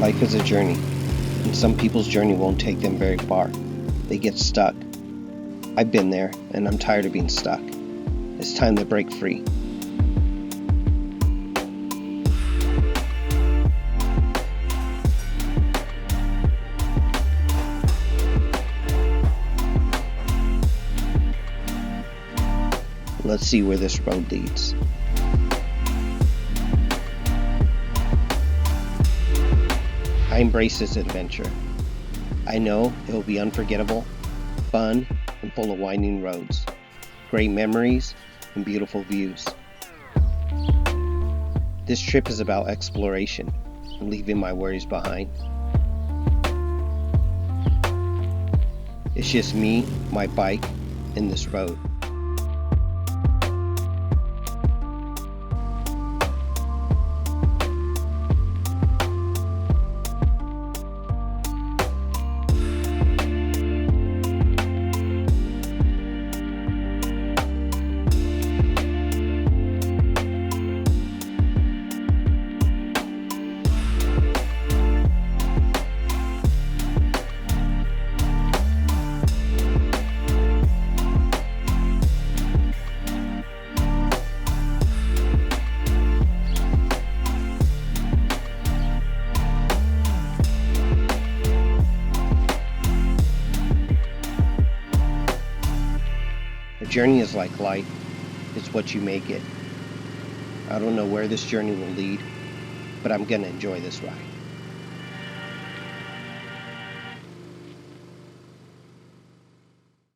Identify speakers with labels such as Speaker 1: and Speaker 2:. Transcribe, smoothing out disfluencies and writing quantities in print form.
Speaker 1: Life is a journey, and some people's journey won't take them very far. They get stuck. I've been there, and I'm tired of being stuck. It's time to break free. Let's see where this road leads. I embrace this adventure. I know it will be unforgettable, fun, and full of winding roads, great memories, and beautiful views. This trip is about exploration and leaving my worries behind. It's just me, my bike, and this road. A journey is like life. It's what you make it. I don't know where this journey will lead, but I'm going to enjoy this ride.